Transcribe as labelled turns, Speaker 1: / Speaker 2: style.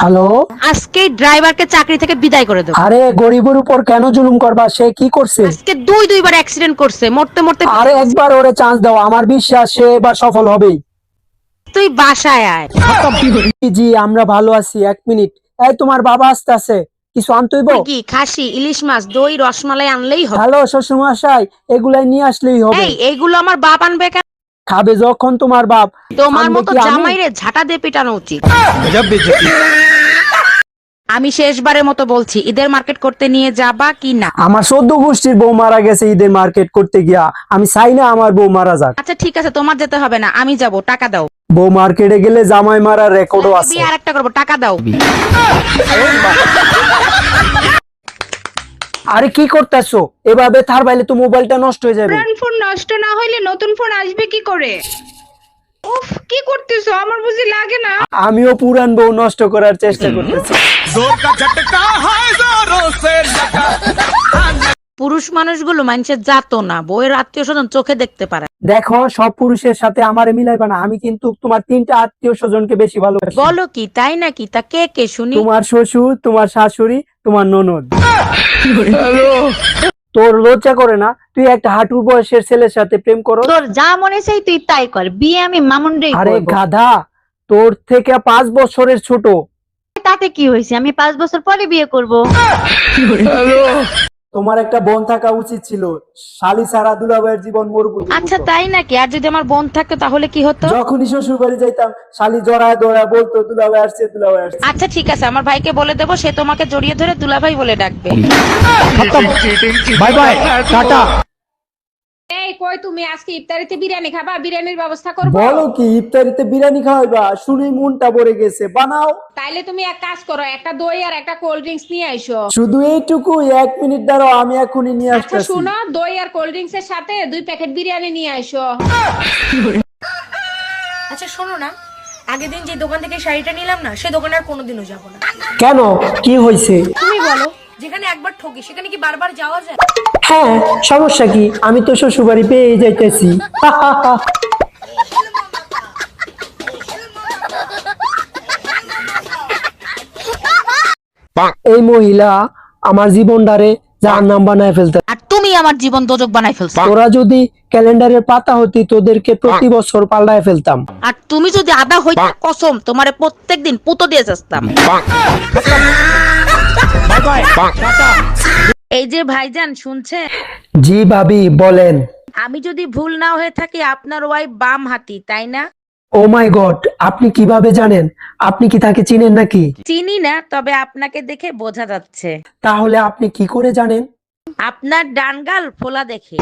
Speaker 1: Hello.
Speaker 2: আজকে ড্রাইভারকে চাকরি থেকে বিদায় করে দেবো।
Speaker 1: আরে গরিবের উপর কেন জুলুম করবা? সে কি করছে?
Speaker 2: আজকে দুইবার অ্যাক্সিডেন্ট করছে, মরতে মরতে।
Speaker 1: আরে একবার ওরে চান্স দাও, আমার বিশ্বাস সে এবার সফল হবেই।
Speaker 2: তুই বাসায় আয়।
Speaker 1: জি আমরা ভালো আছি। এক মিনিট, এই তোমার বাবা আসতেছে, কিছু আনতে হইব?
Speaker 2: কি খাসি, ইলিশ মাছ, দই, রসমালাই আনলেই হবে।
Speaker 1: হ্যালো শ্বশুর মশাই, এগুলাই নিয়ে আসলেই হবে।
Speaker 2: এই এইগুলো আমার বাপ আনবে কেন?
Speaker 1: খাবে যখন তোমার বাপ।
Speaker 2: তোমার
Speaker 1: আনবে
Speaker 2: মতো
Speaker 1: কি আমি?
Speaker 2: জামাইরে ঝাঁটা দিয়ে পিটানো উচিত। আমি শেষবারের মতো বলছি, ঈদের মার্কেট করতে নিয়ে যাবা কি না?
Speaker 1: আমার 14 গোষ্ঠীর বউ মারা গেছে ঈদের মার্কেট করতে গিয়া, আমি চাই না আমার বউ মারা যাক।
Speaker 2: আচ্ছা ঠিক আছে, তোমার যেতে হবে না, আমি যাব, টাকা দাও।
Speaker 1: বউ মার্কেটে গেলে জামাই মারার রেকর্ডও আছে।
Speaker 2: বিয়ে আরেকটা করবো, টাকা দাও।
Speaker 1: আরে কি করতেছো এভাবে? থার বাইলে তো মোবাইলটা নষ্ট হয়ে যাবে।
Speaker 3: পুরান ফোন নষ্ট না হইলে নতুন ফোন আসবে কি করে? উফ, কি করতেছো? আমার বুঝি লাগে না।
Speaker 1: আমিও পুরান বউ নষ্ট করার চেষ্টা করতেছি।
Speaker 2: পুরুষ মানুষগুলো মানুষের জাতো না, বউয়ের আত্মীয় স্বজন চোখে দেখতে পারে।
Speaker 1: দেখো, সব পুরুষের সাথে আমারে মিলাইবা না। আমি কিন্তু তোমার 3টা আত্মীয় স্বজনকে বেশি ভালোবাসি।
Speaker 2: বলো কি, তাই নাকি? তা কে কে শুনি।
Speaker 1: তোমার শ্বশুর, তোমার শাশুড়ি, তোমার ননদ। তোর লজ্জা করে না? তুই একটা হাঁটুর বয়সের ছেলের সাথে প্রেম করো?
Speaker 4: তোর যা মনে চাই তুই তাই কর, বিয়ে আমি মামুনরেই
Speaker 1: আরে
Speaker 4: করব।
Speaker 1: গাধা, তোর থেকে 5 বছরের ছোট।
Speaker 4: তাতে কি হয়েছে, আমি 5 বছর পরে বিয়ে করব।
Speaker 1: তোমার একটা বোন থাকা উচিত ছিল। শালি সারা দুলাভাইয়ের জীবন মরুভূমি।
Speaker 2: আচ্ছা তাই নাকি? আর যদি আমার বোন থাকতো তাহলে কি হতো?
Speaker 1: যখনই শ্বশুর বাড়ি যাইতাম, শালি জড়ায় দৌড়ায় বলতো দুলাভাই আসছে, দুলাভাই আসছে।
Speaker 2: আচ্ছা ঠিক আছে, আমার ভাইকে বলে দেবো, সে তোমাকে জড়িয়ে ধরে দুলাভাই বলে ডাকবে।
Speaker 1: Bye bye, tata.
Speaker 3: এই কই তুমি আজকে ইফতারিতে বিরিয়ানি খাবা? বিরিয়ানির ব্যবস্থা করব।
Speaker 1: বলো কি, ইফতারিতে বিরিয়ানি খাওয়াইবা? শুনেই মনটা ভরে গেছে, বানাও।
Speaker 3: তাইলে তুমি এক কাজ করো, একটা দই আর একটা কোল্ড ড্রিঙ্কস নিয়ে আইসো।
Speaker 1: শুধু এইটুকু? 1 মিনিট দাঁড়াও, আমি এখনই নিয়ে
Speaker 3: আচ্ছা
Speaker 1: আসতেছি।
Speaker 3: শুনো, দই আর কোল্ড ড্রিঙ্কস এর সাথে 2 প্যাকেট বিরিয়ানি নিয়ে আইসো।
Speaker 5: আচ্ছা শোনো না, আগের দিন যে দোকান থেকে শাড়িটা নিলাম না, সে দোকানে আর কোনোদিনও যাবো না।
Speaker 1: কেন, কি হয়েছে?
Speaker 5: তুমি বলো, যেখানে একবার ঠকি সেখানে কি বারবার যাওয়া যায়?
Speaker 1: হ্যাঁ, সমস্যা কি? আমি তো শ্বশুর বাড়ি পেয়ে যাইতেছি। এই মহিলা আমার জীবনটারে জাহান্নাম বানায় ফেলতে।
Speaker 2: আর তুমি আমার জীবন দোজক বানাই ফেলছো।
Speaker 1: তোরা যদি ক্যালেন্ডারের পাতা হতি, তোদেরকে প্রতি বছর পাল্টায় ফেলতাম।
Speaker 2: আর তুমি যদি আদা হইতে, কসম তোমারে প্রত্যেকদিন পুতো দিয়ে যাস্তাম। এই যে ভাইজান শুনছে,
Speaker 1: জি ভাবি বলেন।
Speaker 2: আমি যদি ভুল না হয়ে থাকি আপনার ওয়াইফ বাম হাতি, তাই না?
Speaker 1: ও মাই গড, আপনি কিভাবে জানেন? আপনি কি তাকে চিনেন নাকি?
Speaker 2: চিনি না, তবে আপনাকে দেখে বোঝা যাচ্ছে।
Speaker 1: তাহলে আপনি কি করে জানেন?
Speaker 2: আপনার ডান গাল ফোলা দেখে।